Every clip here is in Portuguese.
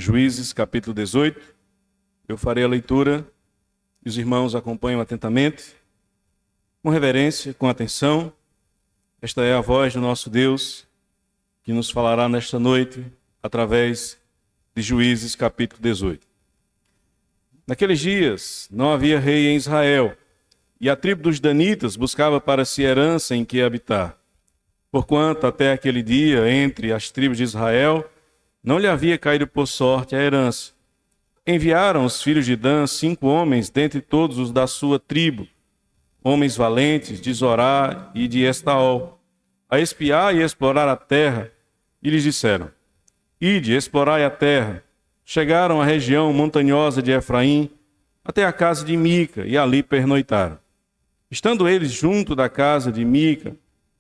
Juízes, capítulo 18. Eu farei a leitura e os irmãos acompanham atentamente, com reverência, com atenção. Esta é a voz do nosso Deus que nos falará nesta noite através de Juízes, capítulo 18. Naqueles dias não havia rei em Israel, e a tribo dos danitas buscava para si herança em que habitar. Porquanto até aquele dia, entre as tribos de Israel, não lhe havia caído por sorte a herança. Enviaram os filhos de Dan 5 homens dentre todos os da sua tribo, homens valentes de Zorá e de Estaol, a espiar e explorar a terra, e lhes disseram: Ide, explorai a terra. Chegaram à região montanhosa de Efraim, até a casa de Mica, e ali pernoitaram. Estando eles junto da casa de Mica,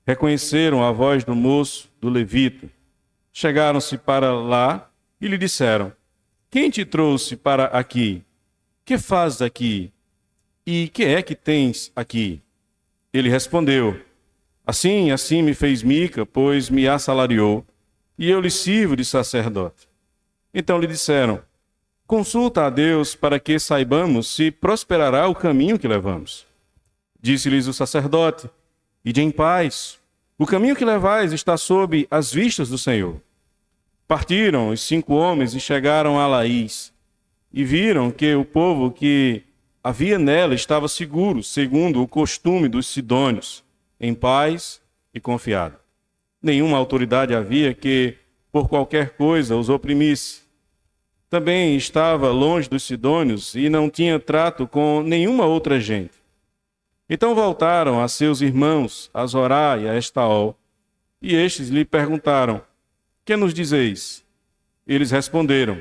reconheceram a voz do moço, do levita. Chegaram-se para lá e lhe disseram: Quem te trouxe para aqui? Que fazes aqui? E que é que tens aqui? Ele respondeu: Assim me fez Mica, pois me assalariou, e eu lhe sirvo de sacerdote. Então lhe disseram: Consulta a Deus para que saibamos se prosperará o caminho que levamos. Disse-lhes o sacerdote: Ide em paz. O caminho que levais está sob as vistas do Senhor. Partiram os 5 homens e chegaram a Laís, e viram que o povo que havia nela estava seguro, segundo o costume dos sidônios, em paz e confiado. Nenhuma autoridade havia que, por qualquer coisa, os oprimisse. Também estava longe dos sidônios e não tinha trato com nenhuma outra gente. Então voltaram a seus irmãos, a Zorá e a Estaol, e estes lhe perguntaram: Que nos dizeis? Eles responderam: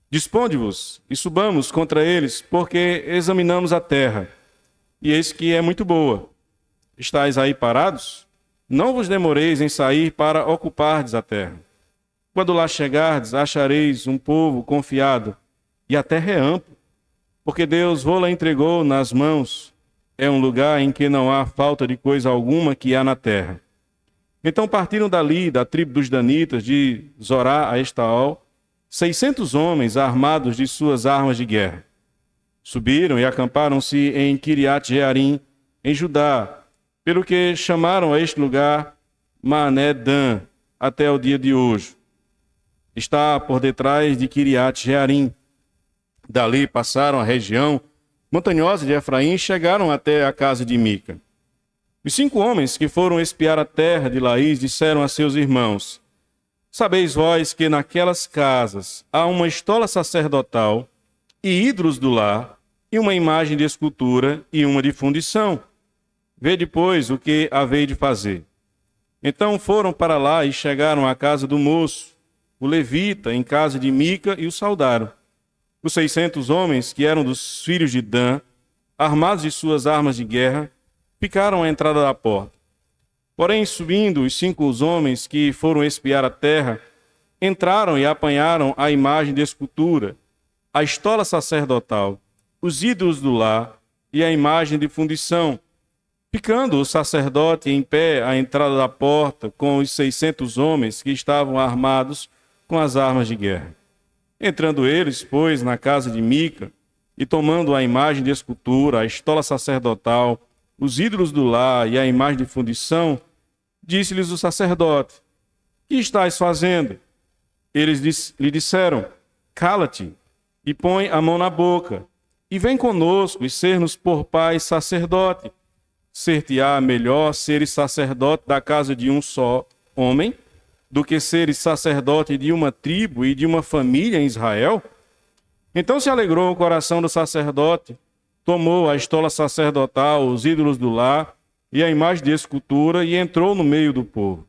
Disponde-vos e subamos contra eles, porque examinamos a terra, e eis que é muito boa. Estais aí parados? Não vos demoreis em sair para ocupardes a terra. Quando lá chegardes, achareis um povo confiado, e a terra é ampla, porque Deus vô-la entregou nas mãos. É um lugar em que não há falta de coisa alguma que há na terra. Então partiram dali, da tribo dos danitas, de Zorá a Estaol, 600 homens armados de suas armas de guerra. Subiram e acamparam-se em Quiriat-Jearim, em Judá, pelo que chamaram a este lugar Mané-Dan, até o dia de hoje. Está por detrás de Quiriat-Jearim. Dali passaram a região montanhosa de Efraim e chegaram até a casa de Mica. Os 5 homens que foram espiar a terra de Laís disseram a seus irmãos: Sabeis vós que naquelas casas há uma estola sacerdotal e ídolos do lar, e uma imagem de escultura e uma de fundição. Vede, pois, o que havei de fazer. Então foram para lá e chegaram à casa do moço, o levita, em casa de Mica, e o saudaram. Os 600 homens, que eram dos filhos de Dan, armados de suas armas de guerra, ficaram à entrada da porta. Porém, subindo os 5 homens que foram espiar a terra, entraram e apanharam a imagem de escultura, a estola sacerdotal, os ídolos do lar e a imagem de fundição, ficando o sacerdote em pé à entrada da porta com os 600 homens que estavam armados com as armas de guerra. Entrando eles, pois, na casa de Mica, e tomando a imagem de escultura, a estola sacerdotal, os ídolos do lar e a imagem de fundição, disse-lhes o sacerdote: Que estáis fazendo? Eles lhe disseram: Cala-te e põe a mão na boca, e vem conosco e ser-nos por pai sacerdote. Ser-te-á melhor seres sacerdote da casa de um só homem, do que seres sacerdote de uma tribo e de uma família em Israel? Então se alegrou o coração do sacerdote, tomou a estola sacerdotal, os ídolos do lar e a imagem de escultura, e entrou no meio do povo.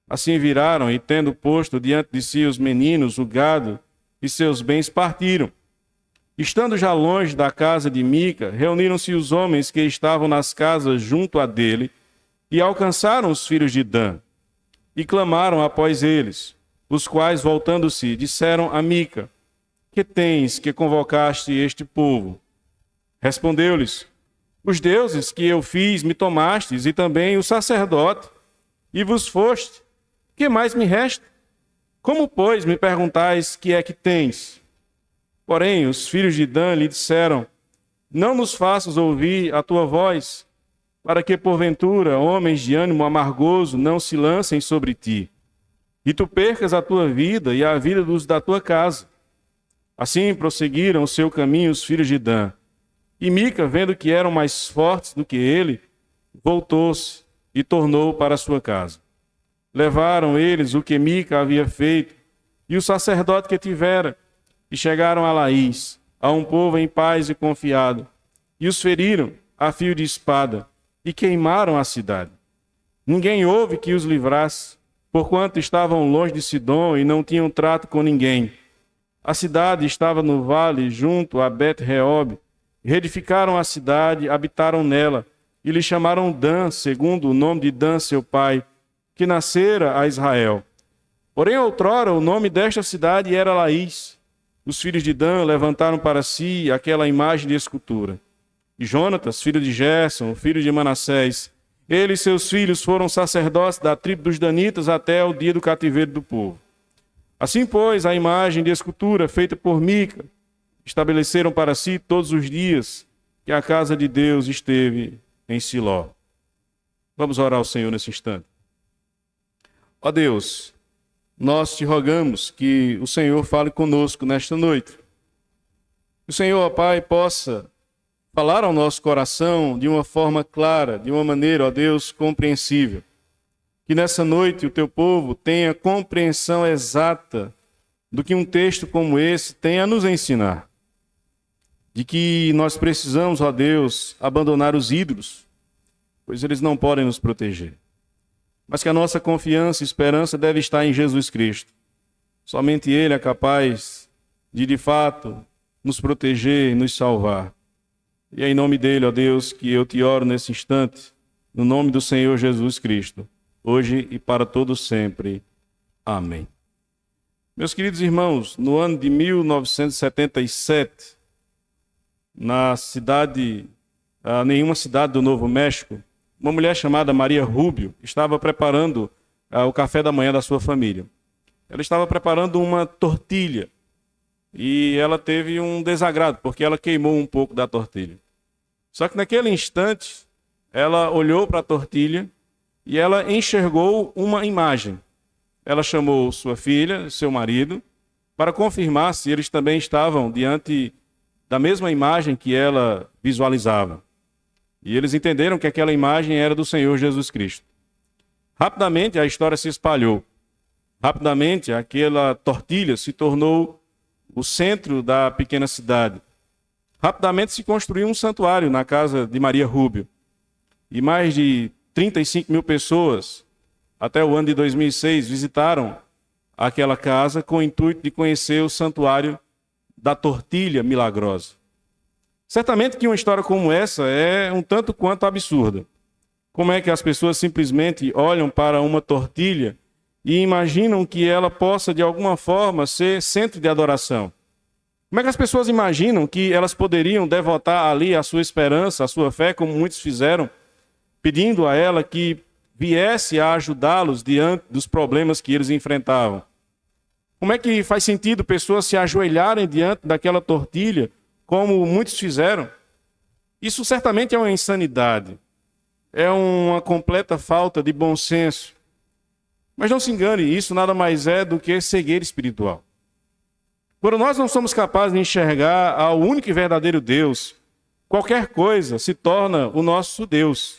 Assim viraram, e tendo posto diante de si os meninos, o gado e seus bens, partiram. Estando já longe da casa de Mica, reuniram-se os homens que estavam nas casas junto a dele, e alcançaram os filhos de Dan, e clamaram após eles, os quais, voltando-se, disseram a Mica: Que tens que convocaste este povo? Respondeu-lhes: Os deuses que eu fiz me tomastes, e também o sacerdote, e vos foste. Que mais me resta? Como, pois, me perguntais que é que tens? Porém, os filhos de Dan lhe disseram: não nos faças ouvir a tua voz, para que, porventura, homens de ânimo amargoso não se lancem sobre ti, e tu percas a tua vida e a vida dos da tua casa. Assim prosseguiram o seu caminho os filhos de Dan. E Mica, vendo que eram mais fortes do que ele, voltou-se e tornou para a sua casa. Levaram eles o que Mica havia feito e o sacerdote que tivera, e chegaram a Laís, a um povo em paz e confiado, e os feriram a fio de espada, e queimaram a cidade. Ninguém houve que os livrasse, porquanto estavam longe de Sidom e não tinham trato com ninguém. A cidade estava no vale, junto a Bet-Reob. Reedificaram a cidade, habitaram nela, e lhe chamaram Dan, segundo o nome de Dan, seu pai, que nascera a Israel. Porém, outrora, o nome desta cidade era Laís. Os filhos de Dan levantaram para si aquela imagem de escultura. E Jonatas, filho de Gerson, filho de Manassés, ele e seus filhos foram sacerdotes da tribo dos danitas até o dia do cativeiro do povo. Assim, pois, a imagem de escultura feita por Mica estabeleceram para si todos os dias que a casa de Deus esteve em Siló. Vamos orar ao Senhor nesse instante. Ó Deus, nós te rogamos que o Senhor fale conosco nesta noite. Que o Senhor, ó Pai, possa falar ao nosso coração de uma forma clara, de uma maneira, ó Deus, compreensível. Que nessa noite o teu povo tenha compreensão exata do que um texto como esse tem a nos ensinar. De que nós precisamos, ó Deus, abandonar os ídolos, pois eles não podem nos proteger. Mas que a nossa confiança e esperança deve estar em Jesus Cristo. Somente Ele é capaz de fato, nos proteger e nos salvar. E é em nome dele, ó Deus, que eu te oro nesse instante, no nome do Senhor Jesus Cristo, hoje e para todos sempre. Amém. Meus queridos irmãos, no ano de 1977, nenhuma cidade do Novo México, uma mulher chamada Maria Rubio estava preparando o café da manhã da sua família. Ela estava preparando uma tortilha e ela teve um desagrado, porque ela queimou um pouco da tortilha. Só que naquele instante, ela olhou para a tortilha e ela enxergou uma imagem. Ela chamou sua filha, seu marido, para confirmar se eles também estavam diante da mesma imagem que ela visualizava. E eles entenderam que aquela imagem era do Senhor Jesus Cristo. Rapidamente a história se espalhou. Rapidamente aquela tortilha se tornou o centro da pequena cidade. Rapidamente se construiu um santuário na casa de Maria Rubio. E mais de 35 mil pessoas, até o ano de 2006, visitaram aquela casa com o intuito de conhecer o santuário da tortilha milagrosa. Certamente que uma história como essa é um tanto quanto absurda. Como é que as pessoas simplesmente olham para uma tortilha e imaginam que ela possa, de alguma forma, ser centro de adoração? Como é que as pessoas imaginam que elas poderiam devotar ali a sua esperança, a sua fé, como muitos fizeram, pedindo a ela que viesse a ajudá-los diante dos problemas que eles enfrentavam? Como é que faz sentido pessoas se ajoelharem diante daquela tortilha, como muitos fizeram? Isso certamente é uma insanidade. É uma completa falta de bom senso. Mas não se engane, isso nada mais é do que cegueira espiritual. Quando nós não somos capazes de enxergar ao único e verdadeiro Deus, qualquer coisa se torna o nosso Deus.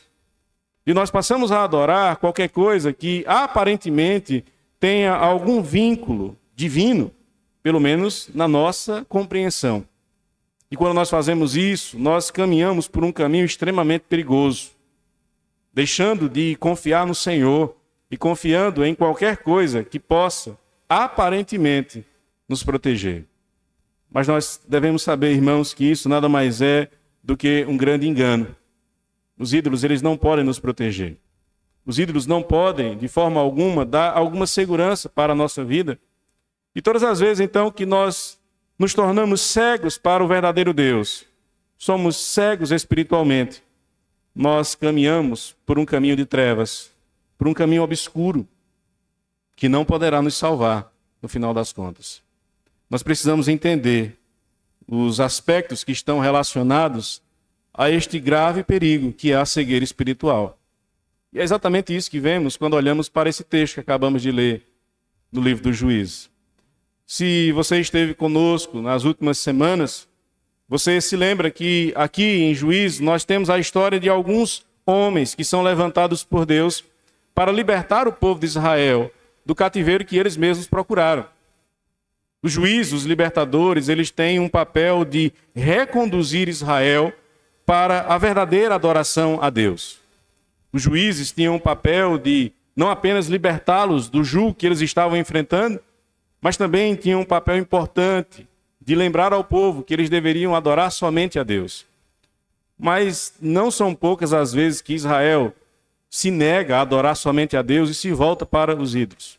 E nós passamos a adorar qualquer coisa que aparentemente tenha algum vínculo divino, pelo menos na nossa compreensão. E quando nós fazemos isso, nós caminhamos por um caminho extremamente perigoso, deixando de confiar no Senhor e confiando em qualquer coisa que possa, aparentemente, nos proteger. Mas nós devemos saber, irmãos, que isso nada mais é do que um grande engano. Os ídolos, eles não podem nos proteger. Os ídolos não podem, de forma alguma, dar alguma segurança para a nossa vida. E todas as vezes, então, que nós nos tornamos cegos para o verdadeiro Deus, somos cegos espiritualmente, nós caminhamos por um caminho de trevas, por um caminho obscuro, que não poderá nos salvar. no final das contas. Nós precisamos entender os aspectos que estão relacionados a este grave perigo que é a cegueira espiritual. E é exatamente isso que vemos quando olhamos para esse texto que acabamos de ler do livro dos Juízes. Se você esteve conosco nas últimas semanas, você se lembra que aqui em Juízes nós temos a história de alguns homens que são levantados por Deus para libertar o povo de Israel do cativeiro que eles mesmos procuraram. Os juízes, os libertadores, eles têm um papel de reconduzir Israel para a verdadeira adoração a Deus. Os juízes tinham o papel de não apenas libertá-los do jugo que eles estavam enfrentando, mas também tinham um papel importante de lembrar ao povo que eles deveriam adorar somente a Deus. Mas não são poucas as vezes que Israel se nega a adorar somente a Deus e se volta para os ídolos.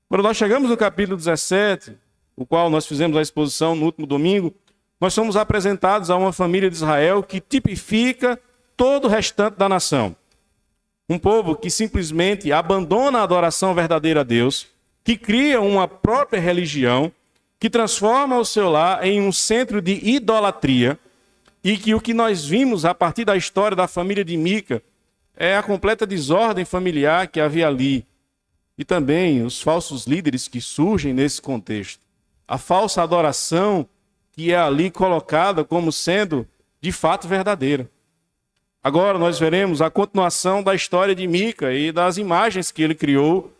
Quando nós chegamos no capítulo 17, o qual nós fizemos a exposição no último domingo, nós somos apresentados a uma família de Israel que tipifica todo o restante da nação. Um povo que simplesmente abandona a adoração verdadeira a Deus, que cria uma própria religião, que transforma o seu lar em um centro de idolatria, e que o que nós vimos a partir da história da família de Mica é a completa desordem familiar que havia ali. E também os falsos líderes que surgem nesse contexto. A falsa adoração que é ali colocada como sendo de fato verdadeira. Agora nós veremos a continuação da história de Mica e das imagens que ele criou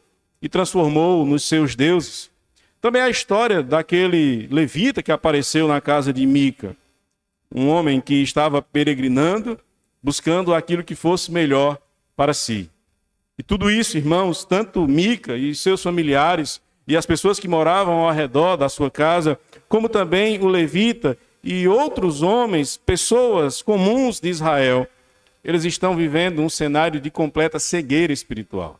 e transformou nos seus deuses. Também a história daquele levita que apareceu na casa de Mica. Um homem que estava peregrinando, buscando aquilo que fosse melhor para si. E tudo isso, irmãos, tanto Mica e seus familiares e as pessoas que moravam ao redor da sua casa, como também o levita e outros homens, pessoas comuns de Israel, eles estão vivendo um cenário de completa cegueira espiritual.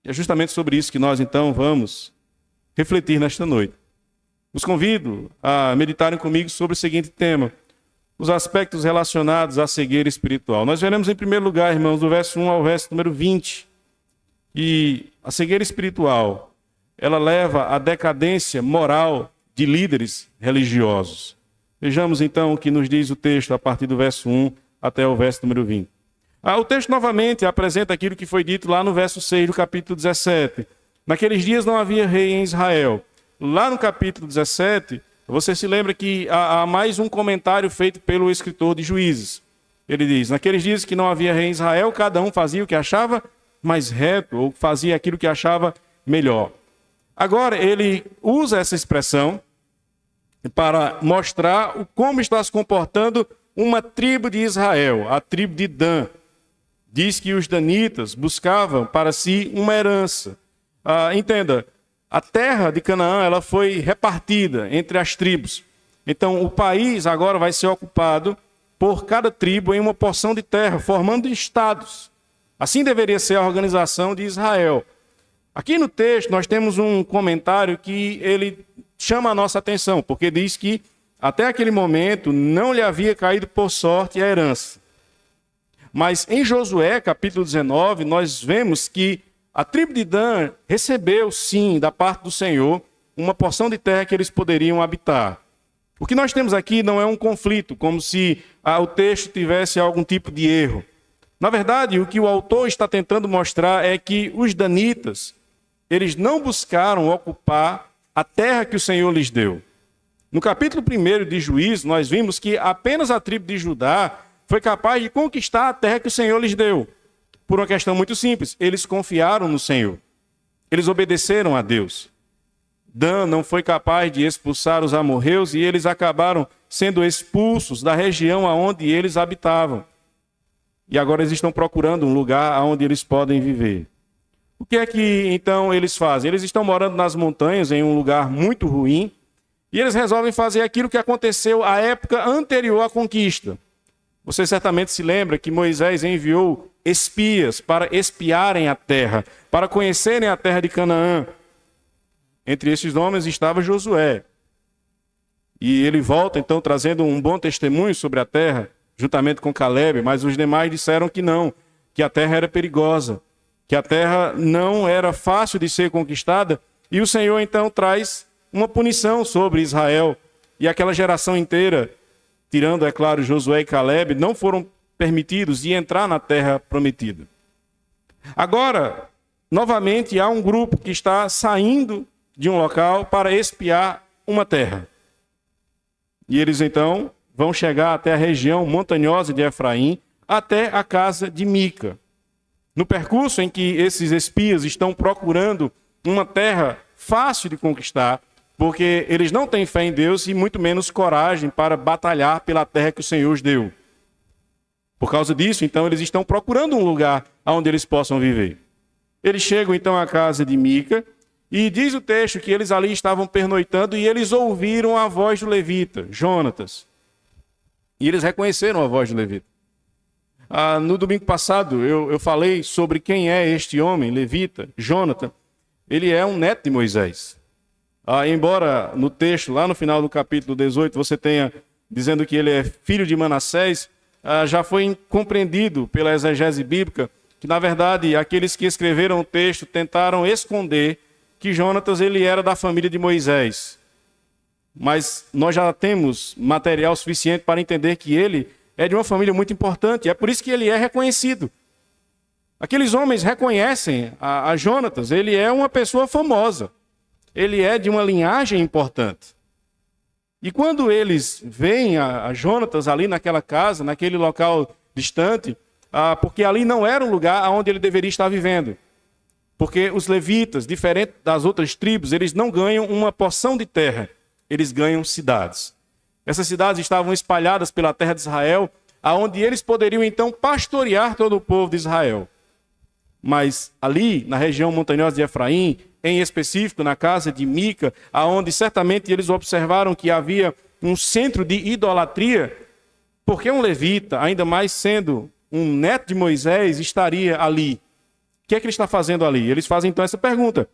E é justamente sobre isso que nós então vamos refletir nesta noite. Os convido a meditarem comigo sobre o seguinte tema: os aspectos relacionados à cegueira espiritual. Nós veremos em primeiro lugar, irmãos, do verso 1 ao verso número 20, que a cegueira espiritual, ela leva à decadência moral de líderes religiosos. Vejamos então o que nos diz o texto a partir do verso 1 até o verso número 20. O texto novamente apresenta aquilo que foi dito lá no verso 6 do capítulo 17. Naqueles dias não havia rei em Israel. Lá no capítulo 17, você se lembra que há mais um comentário feito pelo escritor de Juízes. Ele diz: naqueles dias que não havia rei em Israel, cada um fazia o que achava mais reto, ou fazia aquilo que achava melhor. Agora, ele usa essa expressão para mostrar como está se comportando uma tribo de Israel, a tribo de Dan. Diz que os danitas buscavam para si uma herança. Entenda, a terra de Canaã ela foi repartida entre as tribos. Então, o país agora vai ser ocupado por cada tribo em uma porção de terra, formando estados. Assim deveria ser a organização de Israel. Aqui no texto nós temos um comentário que ele chama a nossa atenção, porque diz que até aquele momento não lhe havia caído por sorte a herança. Mas em Josué, capítulo 19, nós vemos que a tribo de Dan recebeu, sim, da parte do Senhor, uma porção de terra que eles poderiam habitar. O que nós temos aqui não é um conflito, como se o texto tivesse algum tipo de erro. Na verdade, o que o autor está tentando mostrar é que os danitas, eles não buscaram ocupar a terra que o Senhor lhes deu. No capítulo 1 de Juízes, nós vimos que apenas a tribo de Judá foi capaz de conquistar a terra que o Senhor lhes deu. Por uma questão muito simples, eles confiaram no Senhor. Eles obedeceram a Deus. Dan não foi capaz de expulsar os amorreus e eles acabaram sendo expulsos da região aonde eles habitavam. E agora eles estão procurando um lugar onde eles podem viver. O que é que então eles fazem? Eles estão morando nas montanhas, em um lugar muito ruim, e eles resolvem fazer aquilo que aconteceu à época anterior à conquista. Você certamente se lembra que Moisés enviou espias para espiarem a terra, para conhecerem a terra de Canaã. Entre esses homens estava Josué. E ele volta então trazendo um bom testemunho sobre a terra, juntamente com Caleb, mas os demais disseram que não, que a terra era perigosa, que a terra não era fácil de ser conquistada E o Senhor então traz uma punição sobre Israel. E aquela geração inteira, tirando, é claro, Josué e Caleb, não foram permitidos de entrar na terra prometida. Agora, novamente, há um grupo que está saindo de um local para espiar uma terra. E eles então vão chegar até a região montanhosa de Efraim, até a casa de Mica. No percurso em que esses espias estão procurando uma terra fácil de conquistar, porque eles não têm fé em Deus e muito menos coragem para batalhar pela terra que o Senhor os deu. Por causa disso, então, eles estão procurando um lugar onde eles possam viver. Eles chegam então à casa de Mica e diz o texto que eles ali estavam pernoitando e eles ouviram a voz do levita, Jonatas. E eles reconheceram a voz do levita. No domingo passado eu falei sobre quem é este homem, levita, Jonathan. Ele é um neto de Moisés. Embora no texto, lá no final do capítulo 18, você tenha dizendo que ele é filho de Manassés, já foi compreendido pela exegese bíblica que, na verdade, aqueles que escreveram o texto tentaram esconder que Jonatas ele era da família de Moisés. Mas nós já temos material suficiente para entender que ele é de uma família muito importante. É por isso que ele é reconhecido. Aqueles homens reconhecem a Jonatas. Ele é uma pessoa famosa. Ele é de uma linhagem importante. E quando eles veem a Jonatas ali naquela casa, naquele local distante, porque ali não era um lugar onde ele deveria estar vivendo. Porque os levitas, diferente das outras tribos, eles não ganham uma porção de terra. Eles ganham cidades. Essas cidades estavam espalhadas pela terra de Israel, aonde eles poderiam então pastorear todo o povo de Israel. Mas ali, na região montanhosa de Efraim, em específico na casa de Mica, aonde certamente eles observaram que havia um centro de idolatria, porque um levita, ainda mais sendo um neto de Moisés, estaria ali? O que é que ele está fazendo ali? Eles fazem então essa pergunta,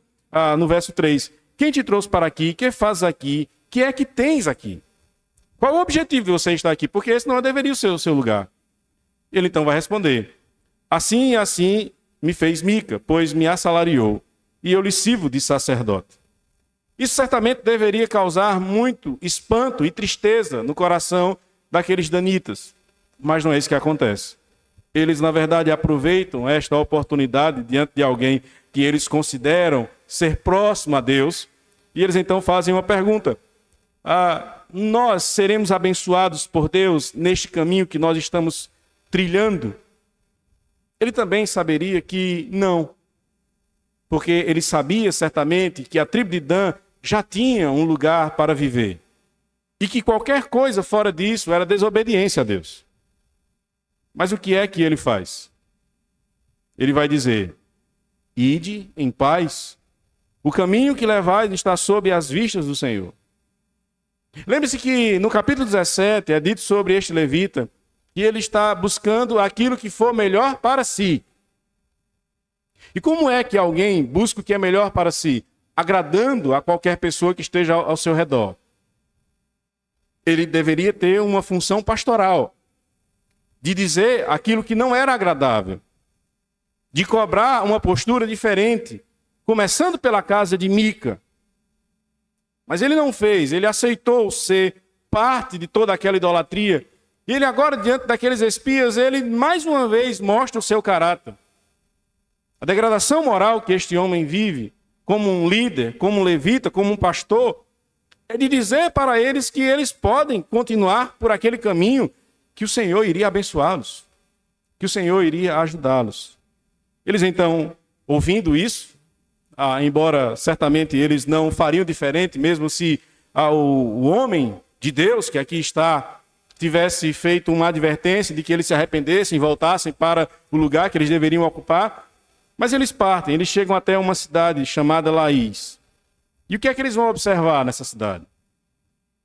no verso 3. Quem te trouxe para aqui? O que fazes aqui? O que é que tens aqui? Qual o objetivo de você estar aqui? Porque esse não deveria ser o seu lugar. Ele então vai responder. Assim e assim me fez Mica, pois me assalariou, e eu lhe sirvo de sacerdote. Isso certamente deveria causar muito espanto e tristeza no coração daqueles danitas. Mas não é isso que acontece. Eles, na verdade, aproveitam esta oportunidade diante de alguém que eles consideram ser próximo a Deus, e eles então fazem uma pergunta. Nós seremos abençoados por Deus neste caminho que nós estamos trilhando? Ele também saberia que não, porque ele sabia certamente que a tribo de Dan já tinha um lugar para viver e que qualquer coisa fora disso era desobediência a Deus. Mas o que é que ele faz? Ele vai dizer, ide em paz, o caminho que levais está sob as vistas do Senhor. Lembre-se que no capítulo 17 é dito sobre este levita que ele está buscando aquilo que for melhor para si. E como é que alguém busca o que é melhor para si? Agradando a qualquer pessoa que esteja ao seu redor. Ele deveria ter uma função pastoral, de dizer aquilo que não era agradável, de cobrar uma postura diferente, começando pela casa de Mica. Mas ele não fez, ele aceitou ser parte de toda aquela idolatria. E ele agora, diante daqueles espias, ele mais uma vez mostra o seu caráter. A degradação moral que este homem vive, como um líder, como um levita, como um pastor, é de dizer para eles que eles podem continuar por aquele caminho, que o Senhor iria abençoá-los, que o Senhor iria ajudá-los. Eles então, ouvindo isso, embora certamente eles não fariam diferente, mesmo se o homem de Deus, que aqui está, tivesse feito uma advertência de que eles se arrependessem e voltassem para o lugar que eles deveriam ocupar. Mas eles partem, eles chegam até uma cidade chamada Laís. E o que é que eles vão observar nessa cidade?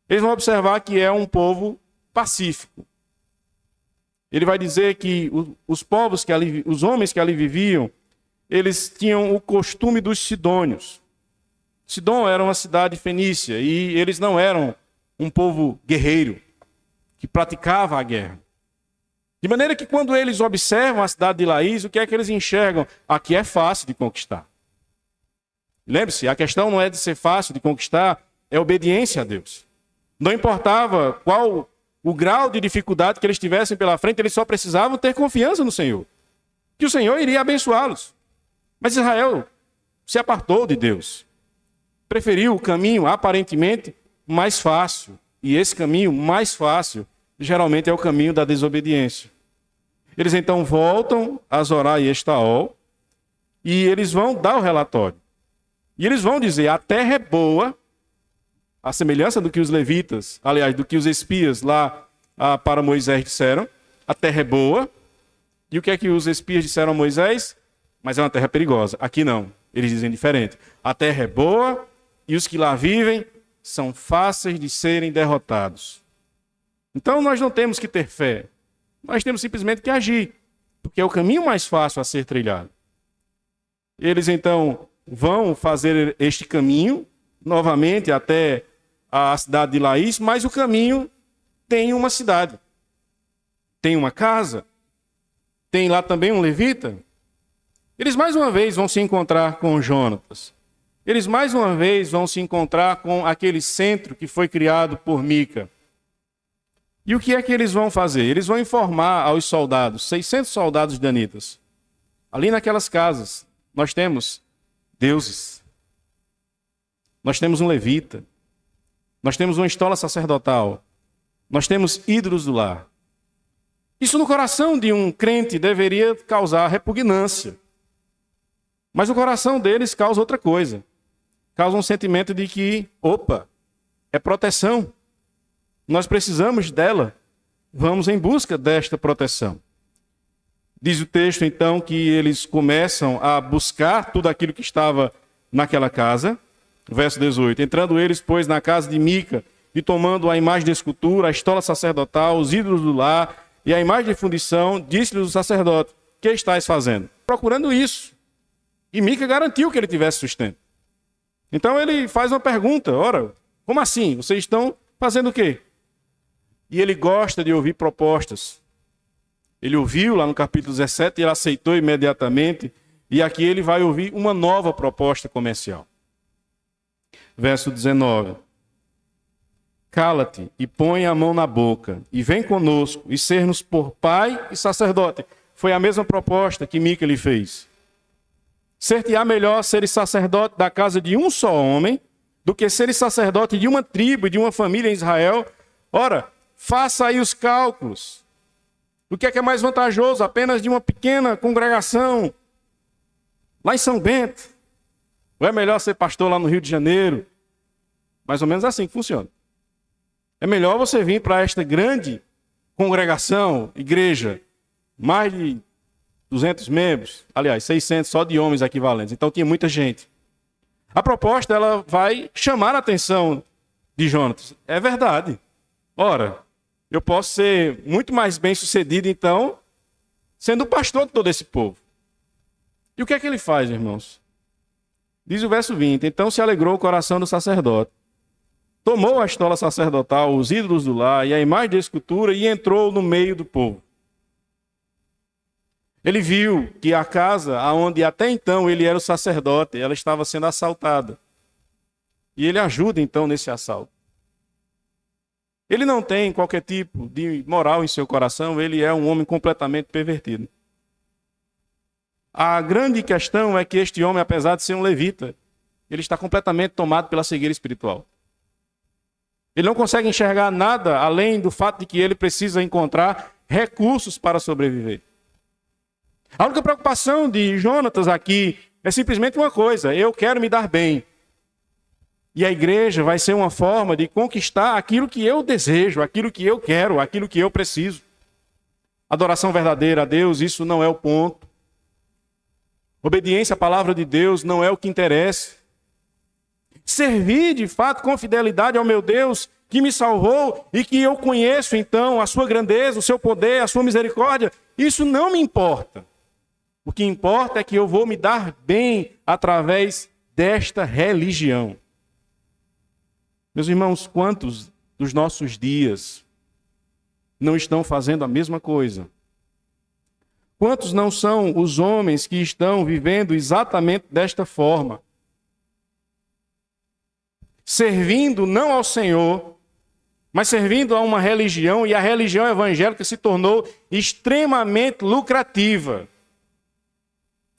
Eles vão observar que é um povo pacífico. Ele vai dizer que os homens que ali viviam, eles tinham o costume dos sidônios. Sidom era uma cidade fenícia e eles não eram um povo guerreiro que praticava a guerra. De maneira que quando eles observam a cidade de Laís, o que é que eles enxergam? Aqui é fácil de conquistar. Lembre-se, a questão não é de ser fácil de conquistar, é obediência a Deus. Não importava qual o grau de dificuldade que eles tivessem pela frente, eles só precisavam ter confiança no Senhor, que o Senhor iria abençoá-los. Mas Israel se apartou de Deus, preferiu o caminho aparentemente mais fácil, e esse caminho mais fácil geralmente é o caminho da desobediência. Eles então voltam a Zorá e Estaol, e eles vão dar o relatório. E eles vão dizer, a terra é boa, a semelhança do que os levitas, aliás, do que os espias lá para Moisés disseram, a terra é boa. E o que é que os espias disseram a Moisés? Mas é uma terra perigosa. Aqui não, eles dizem diferente. A terra é boa e os que lá vivem são fáceis de serem derrotados. Então nós não temos que ter fé, nós temos simplesmente que agir, porque é o caminho mais fácil a ser trilhado. Eles então vão fazer este caminho novamente até a cidade de Laís, mas o caminho tem uma cidade, tem uma casa, tem lá também um levita. Eles mais uma vez vão se encontrar com Jonatas. Eles mais uma vez vão se encontrar com aquele centro que foi criado por Mica. E o que é que eles vão fazer? Eles vão informar aos soldados, 600 soldados danitas. Ali naquelas casas, nós temos deuses. Nós temos um levita. Nós temos uma estola sacerdotal. Nós temos ídolos do lar. Isso no coração de um crente deveria causar repugnância. Mas o coração deles causa outra coisa. Causa um sentimento de que, opa, é proteção. Nós precisamos dela. Vamos em busca desta proteção. Diz o texto, então, que eles começam a buscar tudo aquilo que estava naquela casa. Verso 18. Entrando eles, pois, na casa de Mica, e tomando a imagem de escultura, a estola sacerdotal, os ídolos do lar e a imagem de fundição, disse-lhes o sacerdote, que estáis fazendo? Procurando isso. E Mica garantiu que ele tivesse sustento. Então ele faz uma pergunta, ora, como assim? Vocês estão fazendo o quê? E ele gosta de ouvir propostas. Ele ouviu lá no capítulo 17 e ele aceitou imediatamente. E aqui ele vai ouvir uma nova proposta comercial. Verso 19. Cala-te e põe a mão na boca e vem conosco e ser-nos por pai e sacerdote. Foi a mesma proposta que Mica lhe fez. Ser-te-á melhor seres sacerdote da casa de um só homem do que seres sacerdote de uma tribo e de uma família em Israel. Ora, faça aí os cálculos. O que é mais vantajoso? Apenas de uma pequena congregação lá em São Bento? Ou é melhor ser pastor lá no Rio de Janeiro? Mais ou menos assim que funciona. É melhor você vir para esta grande congregação, igreja, mais de 200 membros, aliás, 600 só de homens equivalentes. Então tinha muita gente. A proposta ela vai chamar a atenção de Jonatas. É verdade. Ora, eu posso ser muito mais bem sucedido, então, sendo o pastor de todo esse povo. E o que é que ele faz, irmãos? Diz o verso 20. Então se alegrou o coração do sacerdote. Tomou a estola sacerdotal, os ídolos do lar e a imagem de escultura e entrou no meio do povo. Ele viu que a casa, onde até então ele era o sacerdote, ela estava sendo assaltada. E ele ajuda então nesse assalto. Ele não tem qualquer tipo de moral em seu coração, ele é um homem completamente pervertido. A grande questão é que este homem, apesar de ser um levita, ele está completamente tomado pela cegueira espiritual. Ele não consegue enxergar nada além do fato de que ele precisa encontrar recursos para sobreviver. A única preocupação de Jonatas aqui é simplesmente uma coisa: eu quero me dar bem. E a igreja vai ser uma forma de conquistar aquilo que eu desejo, aquilo que eu quero, aquilo que eu preciso. Adoração verdadeira a Deus, isso não é o ponto. Obediência à palavra de Deus não é o que interessa. Servir de fato com fidelidade ao meu Deus que me salvou e que eu conheço então a sua grandeza, o seu poder, a sua misericórdia, isso não me importa. O que importa é que eu vou me dar bem através desta religião. Meus irmãos, quantos dos nossos dias não estão fazendo a mesma coisa? Quantos não são os homens que estão vivendo exatamente desta forma? servindo não ao Senhor, mas servindo a uma religião, e a religião evangélica se tornou extremamente lucrativa,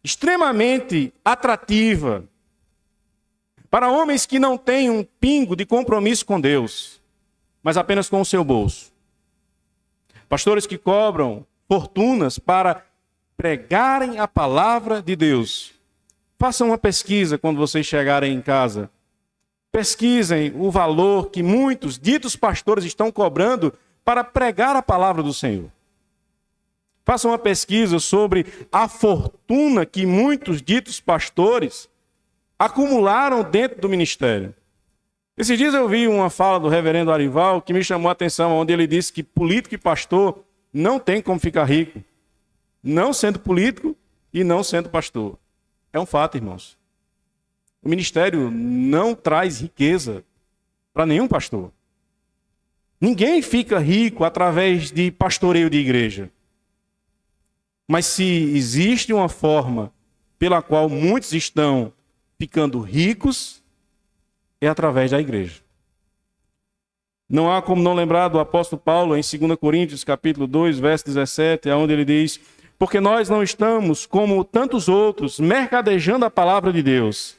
extremamente atrativa, para homens que não têm um pingo de compromisso com Deus, mas apenas com o seu bolso. Pastores que cobram fortunas para pregarem a palavra de Deus. Façam uma pesquisa quando vocês chegarem em casa. Pesquisem o valor que muitos ditos pastores estão cobrando para pregar a palavra do Senhor. Façam uma pesquisa sobre a fortuna que muitos ditos pastores acumularam dentro do ministério. Esses dias eu vi uma fala do reverendo Arival que me chamou a atenção, onde ele disse que político e pastor não tem como ficar rico, não sendo político e não sendo pastor. É um fato, irmãos. O ministério não traz riqueza para nenhum pastor. Ninguém fica rico através de pastoreio de igreja. Mas se existe uma forma pela qual muitos estão ficando ricos, é através da igreja. Não há como não lembrar do apóstolo Paulo em 2 Coríntios, capítulo 2, verso 17, onde ele diz: porque nós não estamos, como tantos outros, mercadejando a palavra de Deus.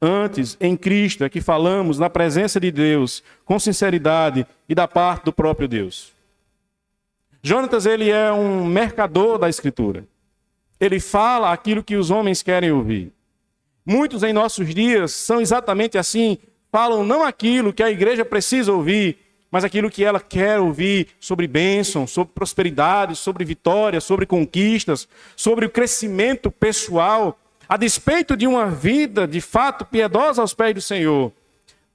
Antes, em Cristo, é que falamos na presença de Deus, com sinceridade e da parte do próprio Deus. Jonatas, ele é um mercador da Escritura. Ele fala aquilo que os homens querem ouvir. Muitos em nossos dias são exatamente assim, falam não aquilo que a igreja precisa ouvir, mas aquilo que ela quer ouvir sobre bênção, sobre prosperidade, sobre vitória, sobre conquistas, sobre o crescimento pessoal, a despeito de uma vida de fato piedosa aos pés do Senhor.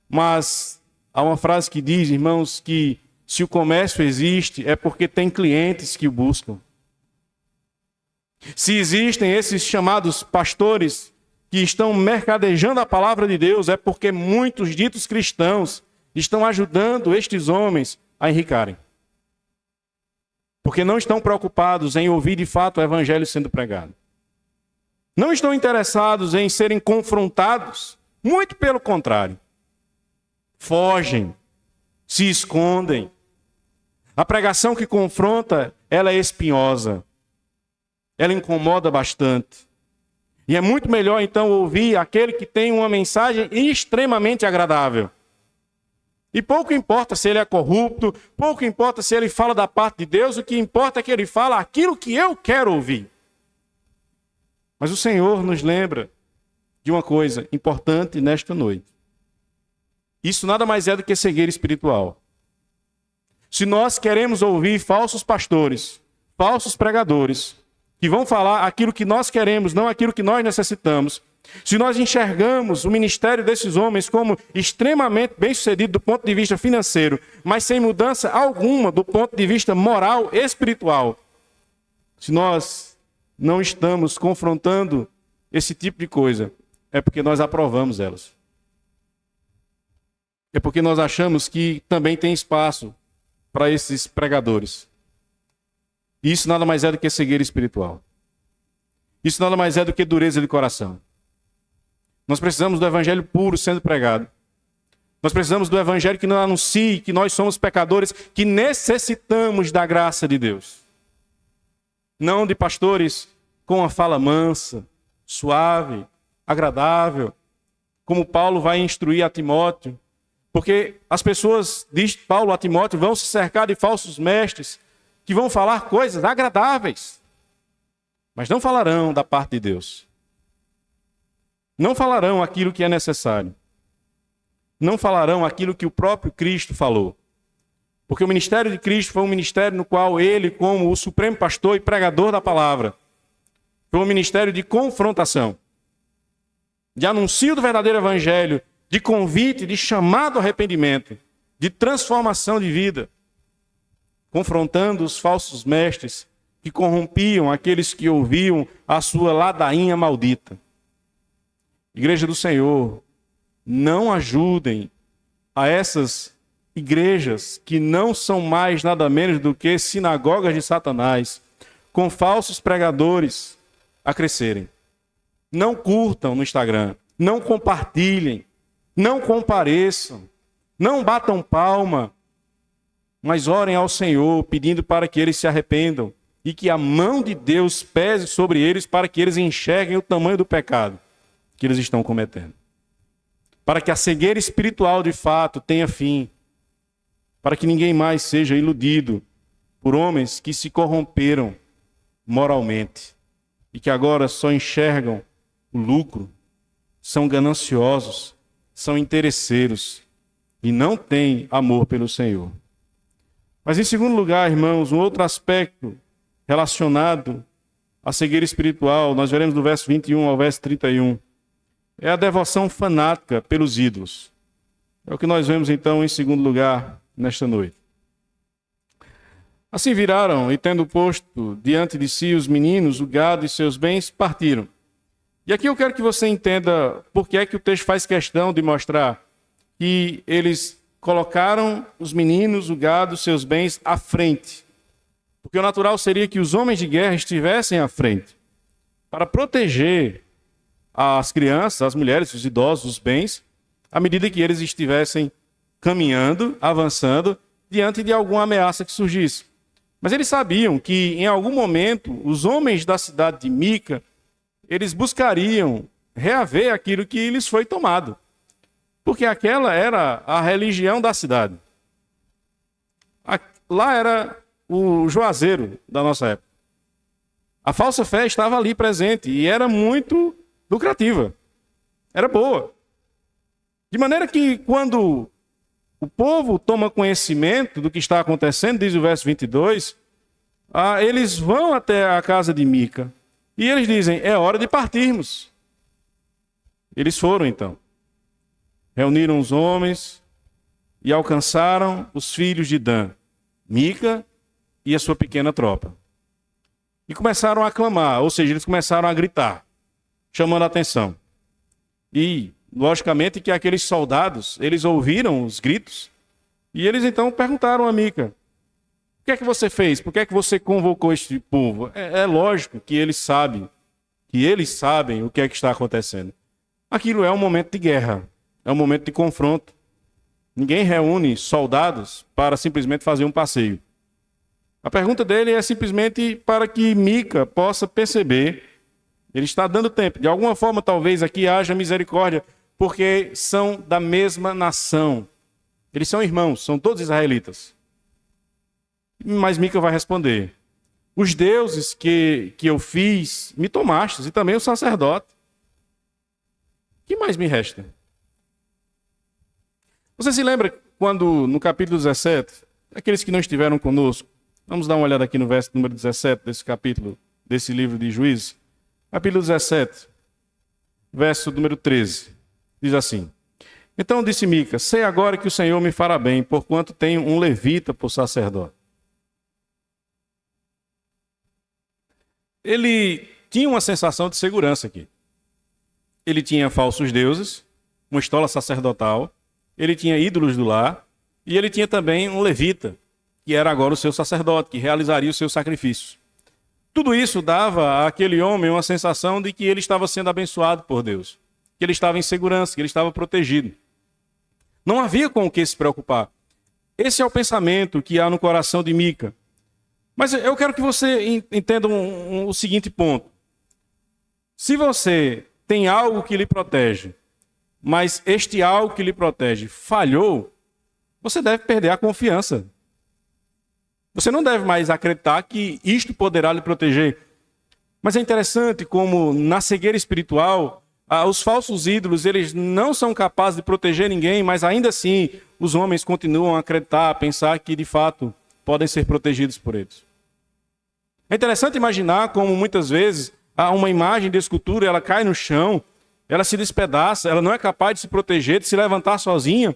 Mas há uma frase que diz, irmãos, que se o comércio existe é porque tem clientes que o buscam. Se existem esses chamados pastores que estão mercadejando a palavra de Deus, é porque muitos ditos cristãos estão ajudando estes homens a enricarem. Porque não estão preocupados em ouvir de fato o evangelho sendo pregado. Não estão interessados em serem confrontados, muito pelo contrário. Fogem, se escondem. A pregação que confronta, ela é espinhosa. Ela incomoda bastante. E é muito melhor, então, ouvir aquele que tem uma mensagem extremamente agradável. E pouco importa se ele é corrupto, pouco importa se ele fala da parte de Deus, o que importa é que ele fala aquilo que eu quero ouvir. Mas o Senhor nos lembra de uma coisa importante nesta noite. Isso nada mais é do que cegueira espiritual. Se nós queremos ouvir falsos pastores, falsos pregadores, que vão falar aquilo que nós queremos, não aquilo que nós necessitamos, se nós enxergamos o ministério desses homens como extremamente bem-sucedido do ponto de vista financeiro, mas sem mudança alguma do ponto de vista moral e espiritual, se nós não estamos confrontando esse tipo de coisa, é porque nós aprovamos elas. É porque nós achamos que também tem espaço para esses pregadores. E isso nada mais é do que cegueira espiritual. Isso nada mais é do que dureza de coração. Nós precisamos do evangelho puro sendo pregado. Nós precisamos do evangelho que não anuncie que nós somos pecadores, que necessitamos da graça de Deus. Não de pastores com uma fala mansa, suave, agradável, como Paulo vai instruir a Timóteo. Porque as pessoas, diz Paulo a Timóteo, vão se cercar de falsos mestres, que vão falar coisas agradáveis, mas não falarão da parte de Deus. Não falarão aquilo que é necessário. Não falarão aquilo que o próprio Cristo falou. Porque o ministério de Cristo foi um ministério no qual ele, como o supremo pastor e pregador da palavra, foi um ministério de confrontação, de anúncio do verdadeiro evangelho, de convite, de chamado ao arrependimento, de transformação de vida, confrontando os falsos mestres que corrompiam aqueles que ouviam a sua ladainha maldita. Igreja do Senhor, não ajudem a essas igrejas que não são mais nada menos do que sinagogas de Satanás, com falsos pregadores, a crescerem. Não curtam no Instagram, não compartilhem, não compareçam, não batam palma, mas orem ao Senhor, pedindo para que eles se arrependam e que a mão de Deus pese sobre eles para que eles enxerguem o tamanho do pecado que eles estão cometendo. Para que a cegueira espiritual de fato tenha fim, para que ninguém mais seja iludido por homens que se corromperam moralmente e que agora só enxergam o lucro, são gananciosos, são interesseiros e não têm amor pelo Senhor. Mas em segundo lugar, irmãos, um outro aspecto relacionado à cegueira espiritual, nós veremos do verso 21 ao verso 31, é a devoção fanática pelos ídolos. É o que nós vemos então em segundo lugar nesta noite. Assim viraram, e tendo posto diante de si os meninos, o gado e seus bens, partiram. E aqui eu quero que você entenda por que é que o texto faz questão de mostrar que eles colocaram os meninos, o gado, seus bens à frente. Porque o natural seria que os homens de guerra estivessem à frente para proteger as crianças, as mulheres, os idosos, os bens, à medida que eles estivessem caminhando, avançando, diante de alguma ameaça que surgisse. Mas eles sabiam que, em algum momento, os homens da cidade de Mica, eles buscariam reaver aquilo que lhes foi tomado. Porque aquela era a religião da cidade. Lá era o juazeiro da nossa época. A falsa fé estava ali presente e era muito lucrativa. Era boa. De maneira que quando o povo toma conhecimento do que está acontecendo, diz o verso 22, eles vão até a casa de Mica e eles dizem, é hora de partirmos. Eles foram então. Reuniram os homens e alcançaram os filhos de Dan, Mica e a sua pequena tropa. E começaram a clamar, ou seja, eles começaram a gritar, chamando a atenção. E, logicamente, que aqueles soldados, eles ouviram os gritos e eles então perguntaram a Mica, o que é que você fez? Por que é que você convocou este povo? É lógico que eles sabem o que é que está acontecendo. Aquilo é um momento de guerra. É um momento de confronto. Ninguém reúne soldados para simplesmente fazer um passeio. A pergunta dele é simplesmente para que Mica possa perceber. Ele está dando tempo. De alguma forma, talvez aqui haja misericórdia, porque são da mesma nação. Eles são irmãos, são todos israelitas. Mas Mica vai responder, os deuses que eu fiz, me tomastes, e também o sacerdote. O que mais me resta? Você se lembra quando, no capítulo 17, aqueles que não estiveram conosco, vamos dar uma olhada aqui no verso número 17 desse capítulo, desse livro de Juízes. Capítulo 17, verso número 13, diz assim, então disse Mica, sei agora que o Senhor me fará bem, porquanto tenho um levita por sacerdote. Ele tinha uma sensação de segurança aqui. Ele tinha falsos deuses, uma estola sacerdotal, ele tinha ídolos do lar, e ele tinha também um levita, que era agora o seu sacerdote, que realizaria os seus sacrifícios. Tudo isso dava àquele homem uma sensação de que ele estava sendo abençoado por Deus, que ele estava em segurança, que ele estava protegido. Não havia com o que se preocupar. Esse é o pensamento que há no coração de Mica. Mas eu quero que você entenda o seguinte ponto. Se você tem algo que lhe protege, mas este algo que lhe protege falhou, você deve perder a confiança. Você não deve mais acreditar que isto poderá lhe proteger. Mas é interessante como na cegueira espiritual, os falsos ídolos, eles não são capazes de proteger ninguém, mas ainda assim os homens continuam a acreditar, a pensar que de fato podem ser protegidos por eles. É interessante imaginar como muitas vezes uma imagem de escultura, ela cai no chão, ela se despedaça, ela não é capaz de se proteger, de se levantar sozinha,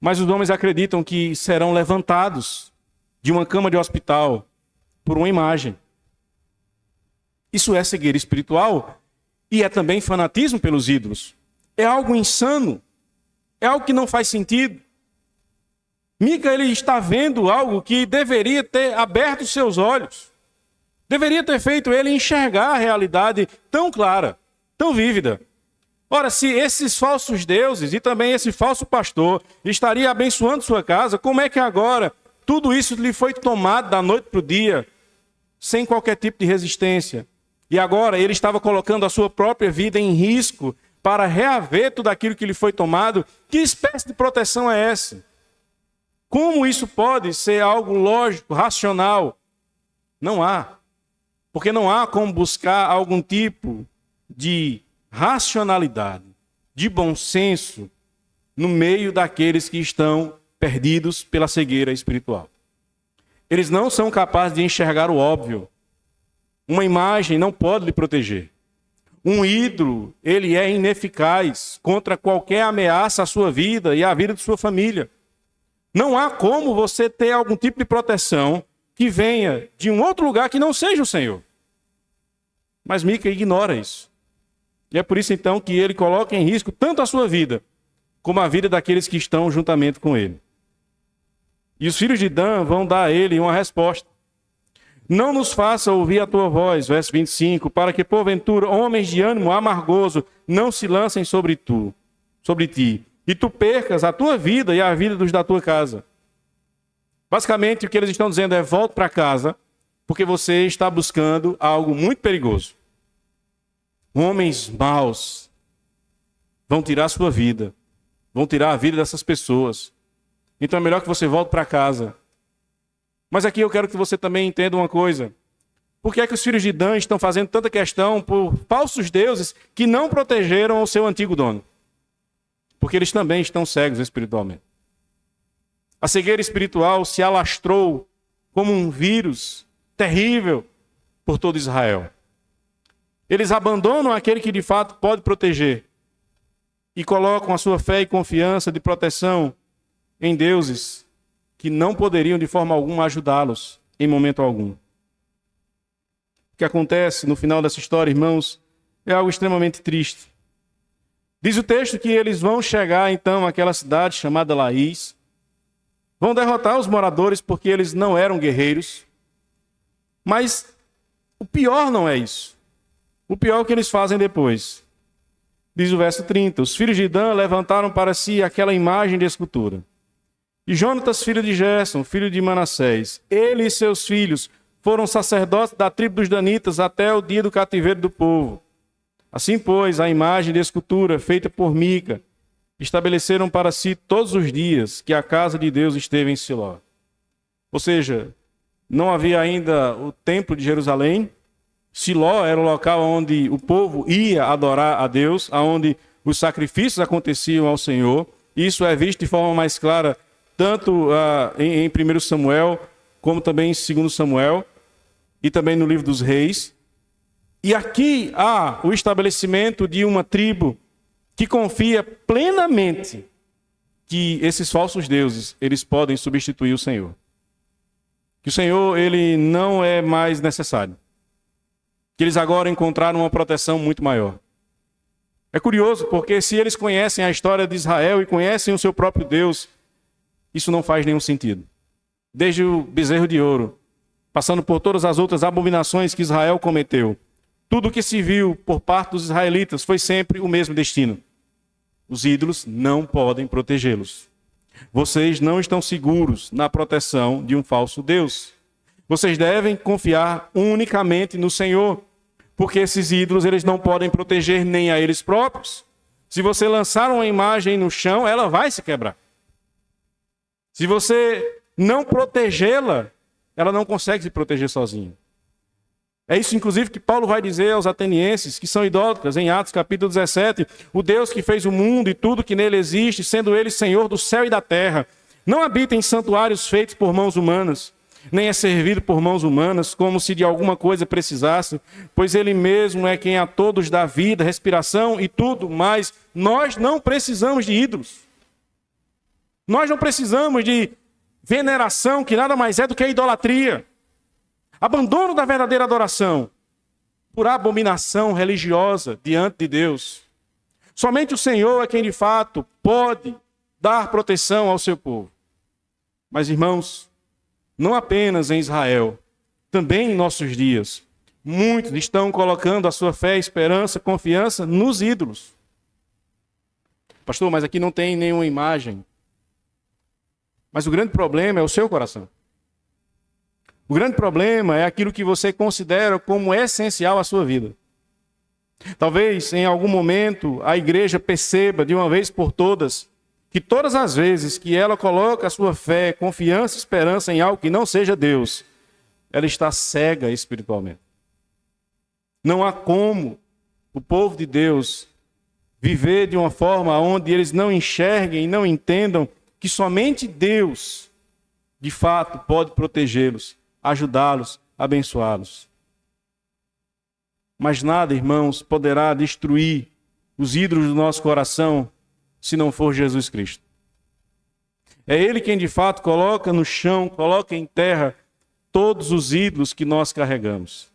mas os homens acreditam que serão levantados de uma cama de hospital por uma imagem. Isso é cegueira espiritual e é também fanatismo pelos ídolos. É algo insano, é algo que não faz sentido. Mica, ele está vendo algo que deveria ter aberto os seus olhos. Deveria ter feito ele enxergar a realidade tão clara, tão vívida. Ora, se esses falsos deuses e também esse falso pastor estaria abençoando sua casa, como é que agora tudo isso lhe foi tomado da noite para o dia, sem qualquer tipo de resistência? E agora ele estava colocando a sua própria vida em risco para reaver tudo aquilo que lhe foi tomado. Que espécie de proteção é essa? Como isso pode ser algo lógico, racional? Não há. Porque não há como buscar algum tipo de racionalidade, de bom senso, no meio daqueles que estão perdidos pela cegueira espiritual. Eles não são capazes de enxergar o óbvio. Uma imagem não pode lhe proteger. Um ídolo, ele é ineficaz contra qualquer ameaça à sua vida e à vida de sua família. Não há como você ter algum tipo de proteção que venha de um outro lugar que não seja o Senhor. Mas Mica ignora isso. E é por isso então que ele coloca em risco tanto a sua vida, como a vida daqueles que estão juntamente com ele. E os filhos de Dan vão dar a ele uma resposta. Não nos faça ouvir a tua voz, verso 25, para que porventura homens de ânimo amargoso não se lancem sobre ti, e tu percas a tua vida e a vida dos da tua casa. Basicamente o que eles estão dizendo é: volte para casa, porque você está buscando algo muito perigoso. Homens maus vão tirar a sua vida, vão tirar a vida dessas pessoas. Então é melhor que você volte para casa. Mas aqui eu quero que você também entenda uma coisa. Por que é que os filhos de Dan estão fazendo tanta questão por falsos deuses que não protegeram o seu antigo dono? Porque eles também estão cegos espiritualmente. A cegueira espiritual se alastrou como um vírus terrível por todo Israel. Eles abandonam aquele que de fato pode proteger e colocam a sua fé e confiança de proteção em deuses que não poderiam de forma alguma ajudá-los em momento algum. O que acontece no final dessa história, irmãos, é algo extremamente triste. Diz o texto que eles vão chegar então àquela cidade chamada Laís, vão derrotar os moradores porque eles não eram guerreiros, mas o pior não é isso. O pior é o que eles fazem depois. Diz o verso 30, os filhos de Dan levantaram para si aquela imagem de escultura. E Jonatas, filho de Gerson, filho de Manassés, ele e seus filhos foram sacerdotes da tribo dos danitas até o dia do cativeiro do povo. Assim, pois, a imagem de escultura feita por Mica estabeleceram para si todos os dias que a casa de Deus esteve em Siló. Ou seja, não havia ainda o templo de Jerusalém. Siló era o local onde o povo ia adorar a Deus, onde os sacrifícios aconteciam ao Senhor. Isso é visto de forma mais clara tanto em 1 Samuel, como também em 2 Samuel, e também no livro dos Reis. E aqui há o estabelecimento de uma tribo que confia plenamente que esses falsos deuses, eles podem substituir o Senhor. Que o Senhor, ele não é mais necessário. Que eles agora encontraram uma proteção muito maior. É curioso, porque se eles conhecem a história de Israel e conhecem o seu próprio Deus, isso não faz nenhum sentido. Desde o bezerro de ouro, passando por todas as outras abominações que Israel cometeu, tudo o que se viu por parte dos israelitas foi sempre o mesmo destino. Os ídolos não podem protegê-los. Vocês não estão seguros na proteção de um falso Deus. Vocês devem confiar unicamente no Senhor, porque esses ídolos eles não podem proteger nem a eles próprios. Se você lançar uma imagem no chão, ela vai se quebrar. Se você não protegê-la, ela não consegue se proteger sozinha. É isso, inclusive, que Paulo vai dizer aos atenienses, que são idólatras, em Atos capítulo 17. O Deus que fez o mundo e tudo que nele existe, sendo ele Senhor do céu e da terra, não habita em santuários feitos por mãos humanas, nem é servido por mãos humanas, como se de alguma coisa precisasse, pois ele mesmo é quem a todos dá vida, respiração e tudo, mas nós não precisamos de ídolos. Nós não precisamos de veneração, que nada mais é do que a idolatria. Abandono da verdadeira adoração por abominação religiosa diante de Deus. Somente o Senhor é quem de fato pode dar proteção ao seu povo. Mas, irmãos, não apenas em Israel, também em nossos dias, muitos estão colocando a sua fé, esperança, confiança nos ídolos. Pastor, mas aqui não tem nenhuma imagem. Mas o grande problema é o seu coração. O grande problema é aquilo que você considera como essencial à sua vida. Talvez, em algum momento, a igreja perceba de uma vez por todas que todas as vezes que ela coloca a sua fé, confiança e esperança em algo que não seja Deus, ela está cega espiritualmente. Não há como o povo de Deus viver de uma forma onde eles não enxerguem e não entendam que somente Deus, de fato, pode protegê-los, ajudá-los, abençoá-los. Mas nada, irmãos, poderá destruir os ídolos do nosso coração se não for Jesus Cristo. É Ele quem, de fato, coloca no chão, coloca em terra todos os ídolos que nós carregamos.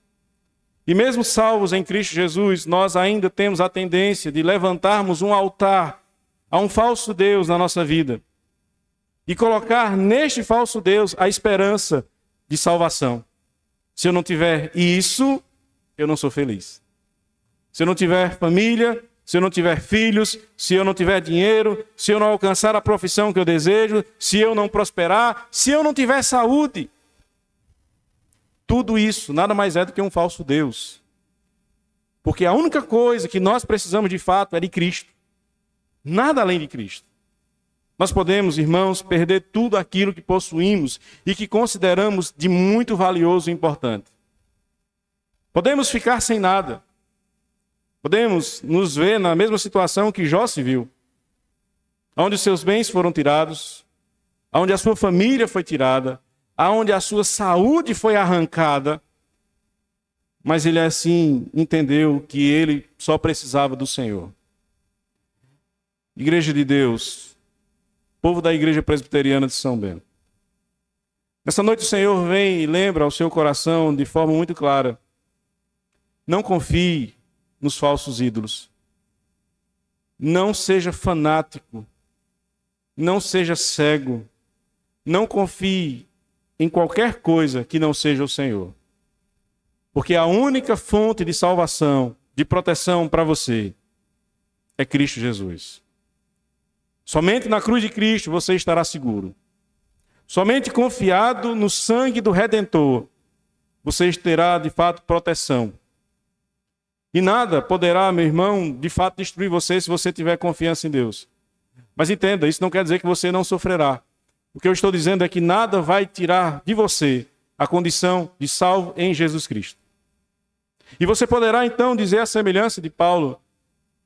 E mesmo salvos em Cristo Jesus, nós ainda temos a tendência de levantarmos um altar a um falso Deus na nossa vida e colocar neste falso Deus a esperança de salvação. Se eu não tiver isso, eu não sou feliz. Se eu não tiver família, se eu não tiver filhos, se eu não tiver dinheiro, se eu não alcançar a profissão que eu desejo, se eu não prosperar, se eu não tiver saúde. Tudo isso nada mais é do que um falso Deus. Porque a única coisa que nós precisamos de fato é de Cristo. Nada além de Cristo. Nós podemos, irmãos, perder tudo aquilo que possuímos e que consideramos de muito valioso e importante. Podemos ficar sem nada. Podemos nos ver na mesma situação que Jó se viu, onde os seus bens foram tirados, onde a sua família foi tirada, onde a sua saúde foi arrancada, mas ele assim entendeu que ele só precisava do Senhor. Igreja de Deus, povo da Igreja Presbiteriana de São Bento. Nessa noite o Senhor vem e lembra ao seu coração de forma muito clara: não confie nos falsos ídolos. Não seja fanático. Não seja cego. Não confie em qualquer coisa que não seja o Senhor. Porque a única fonte de salvação, de proteção para você, é Cristo Jesus. Somente na cruz de Cristo você estará seguro. Somente confiado no sangue do Redentor, você terá de fato proteção. E nada poderá, meu irmão, de fato destruir você se você tiver confiança em Deus. Mas entenda, isso não quer dizer que você não sofrerá. O que eu estou dizendo é que nada vai tirar de você a condição de salvo em Jesus Cristo. E você poderá então dizer a semelhança de Paulo: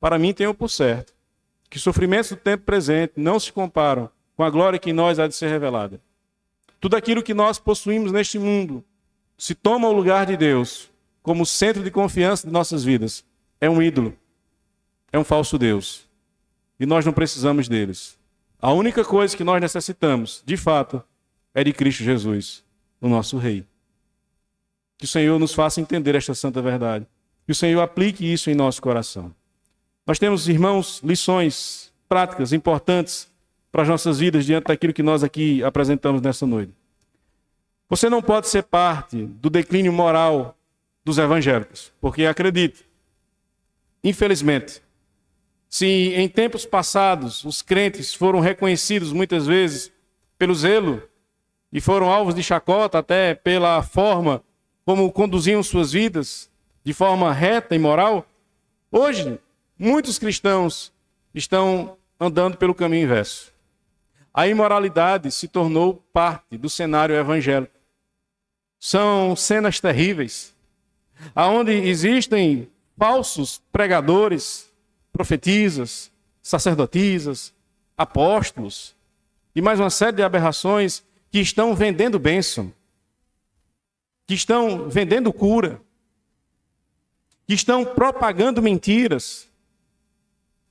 para mim tenho por certo que os sofrimentos do tempo presente não se comparam com a glória que em nós há de ser revelada. Tudo aquilo que nós possuímos neste mundo, se toma o lugar de Deus como centro de confiança de nossas vidas, é um ídolo, é um falso Deus. E nós não precisamos deles. A única coisa que nós necessitamos, de fato, é de Cristo Jesus, o nosso Rei. Que o Senhor nos faça entender esta santa verdade. Que o Senhor aplique isso em nosso coração. Nós temos, irmãos, lições práticas importantes para as nossas vidas diante daquilo que nós aqui apresentamos nessa noite. Você não pode ser parte do declínio moral dos evangélicos, porque acredite, infelizmente, se em tempos passados os crentes foram reconhecidos muitas vezes pelo zelo e foram alvos de chacota até pela forma como conduziam suas vidas de forma reta e moral, hoje muitos cristãos estão andando pelo caminho inverso. A imoralidade se tornou parte do cenário evangélico. São cenas terríveis, aonde existem falsos pregadores, profetisas, sacerdotisas, apóstolos e mais uma série de aberrações que estão vendendo bênção, que estão vendendo cura, que estão propagando mentiras.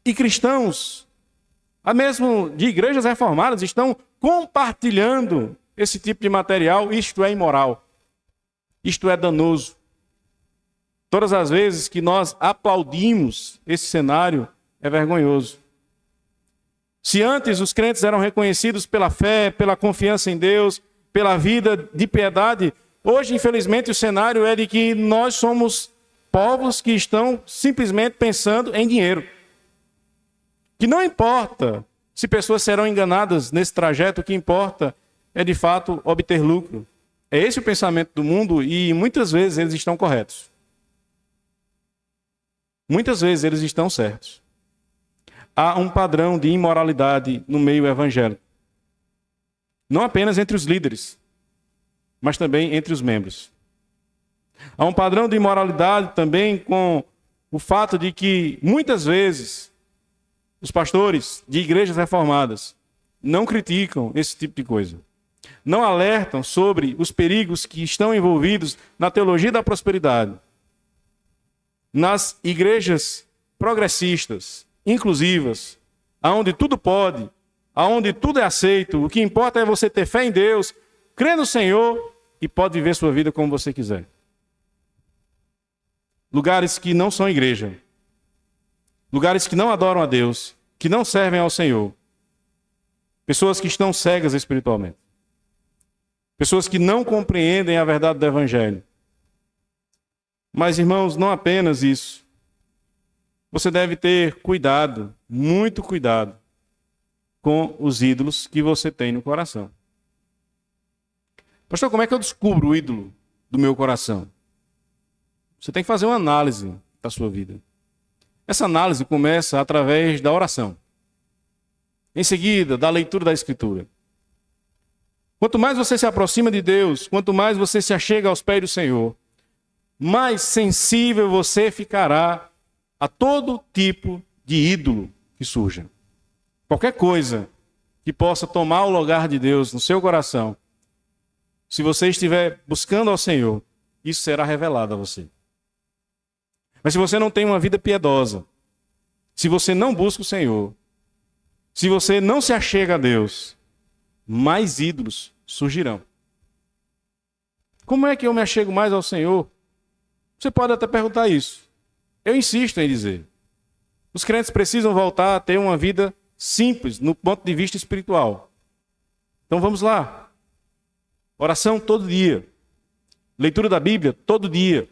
E cristãos, a mesmo de igrejas reformadas, estão compartilhando esse tipo de material. Isto é imoral, isto é danoso. Todas as vezes que nós aplaudimos esse cenário, é vergonhoso. Se antes os crentes eram reconhecidos pela fé, pela confiança em Deus, pela vida de piedade, hoje, infelizmente, o cenário é de que nós somos povos que estão simplesmente pensando em dinheiro. Que não importa se pessoas serão enganadas nesse trajeto, o que importa é de fato obter lucro. É esse o pensamento do mundo e muitas vezes eles estão corretos. Muitas vezes eles estão certos. Há um padrão de imoralidade no meio evangélico. Não apenas entre os líderes, mas também entre os membros. Há um padrão de imoralidade também com o fato de que, muitas vezes, os pastores de igrejas reformadas não criticam esse tipo de coisa. Não alertam sobre os perigos que estão envolvidos na teologia da prosperidade. Nas igrejas progressistas, inclusivas, aonde tudo pode, aonde tudo é aceito, o que importa é você ter fé em Deus, crer no Senhor e pode viver sua vida como você quiser. Lugares que não são igreja. Lugares que não adoram a Deus, que não servem ao Senhor. Pessoas que estão cegas espiritualmente. Pessoas que não compreendem a verdade do Evangelho. Mas, irmãos, não apenas isso. Você deve ter cuidado, muito cuidado, com os ídolos que você tem no coração. Pastor, como é que eu descubro o ídolo do meu coração? Você tem que fazer uma análise da sua vida. Essa análise começa através da oração. Em seguida, da leitura da Escritura. Quanto mais você se aproxima de Deus, quanto mais você se achega aos pés do Senhor, mais sensível você ficará a todo tipo de ídolo que surja. Qualquer coisa que possa tomar o lugar de Deus no seu coração, se você estiver buscando ao Senhor, isso será revelado a você. Mas se você não tem uma vida piedosa, se você não busca o Senhor, se você não se achega a Deus, mais ídolos surgirão. Como é que eu me achego mais ao Senhor? Você pode até perguntar isso. Eu insisto em dizer. Os crentes precisam voltar a ter uma vida simples, no ponto de vista espiritual. Então vamos lá. Oração todo dia. Leitura da Bíblia todo dia.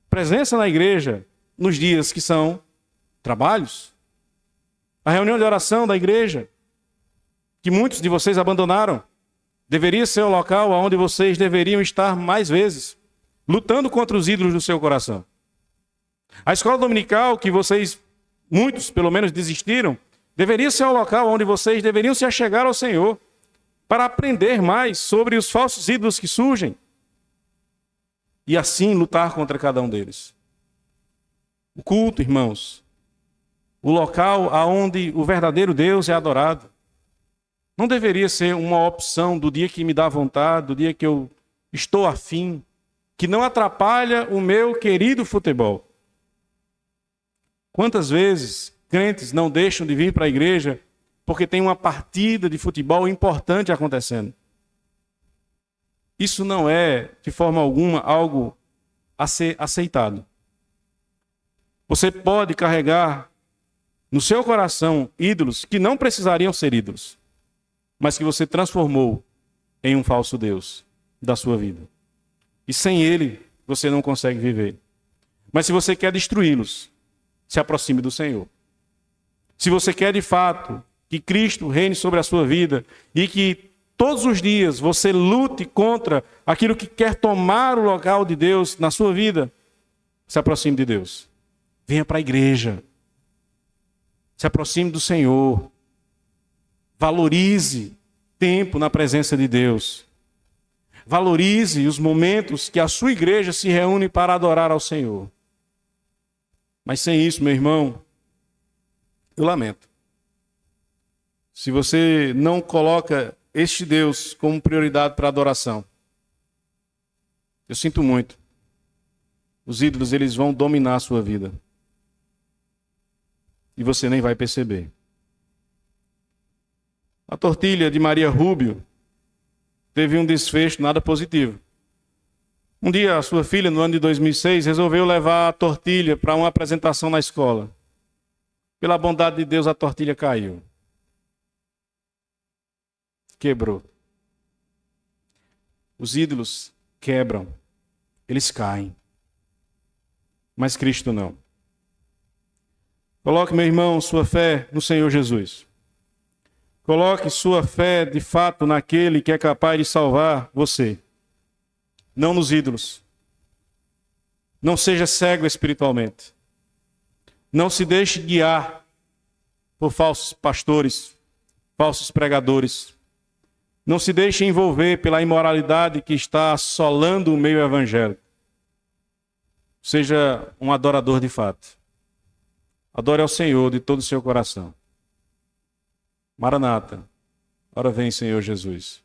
Presença na igreja nos dias que são trabalhos. A reunião de oração da igreja, que muitos de vocês abandonaram, deveria ser o local onde vocês deveriam estar mais vezes, lutando contra os ídolos do seu coração. A escola dominical, que vocês, muitos pelo menos, desistiram, deveria ser o local onde vocês deveriam se achegar ao Senhor para aprender mais sobre os falsos ídolos que surgem e assim lutar contra cada um deles. O culto, irmãos, o local aonde o verdadeiro Deus é adorado, não deveria ser uma opção do dia que me dá vontade, do dia que eu estou afim, que não atrapalha o meu querido futebol. Quantas vezes crentes não deixam de vir para a igreja porque tem uma partida de futebol importante acontecendo? Isso não é, de forma alguma, algo a ser aceitado. Você pode carregar no seu coração ídolos que não precisariam ser ídolos, mas que você transformou em um falso Deus da sua vida. E sem ele, você não consegue viver. Mas se você quer destruí-los, se aproxime do Senhor. Se você quer de fato que Cristo reine sobre a sua vida e que todos os dias você lute contra aquilo que quer tomar o local de Deus na sua vida, se aproxime de Deus. Venha para a igreja. Se aproxime do Senhor. Valorize tempo na presença de Deus. Valorize os momentos que a sua igreja se reúne para adorar ao Senhor. Mas sem isso, meu irmão, eu lamento. Se você não coloca este Deus como prioridade para a adoração, eu sinto muito. Os ídolos, eles vão dominar a sua vida. E você nem vai perceber. A tortilha de Maria Rúbio teve um desfecho nada positivo. Um dia, a sua filha, no ano de 2006, resolveu levar a tortilha para uma apresentação na escola. Pela bondade de Deus, a tortilha caiu. Quebrou. Os ídolos quebram. Eles caem. Mas Cristo não. Coloque, meu irmão, sua fé no Senhor Jesus. Coloque sua fé, de fato, naquele que é capaz de salvar você. Não nos ídolos. Não seja cego espiritualmente. Não se deixe guiar por falsos pastores, falsos pregadores. Não se deixe envolver pela imoralidade que está assolando o meio evangélico. Seja um adorador de fato. Adore ao Senhor de todo o seu coração. Maranata, ora vem, Senhor Jesus.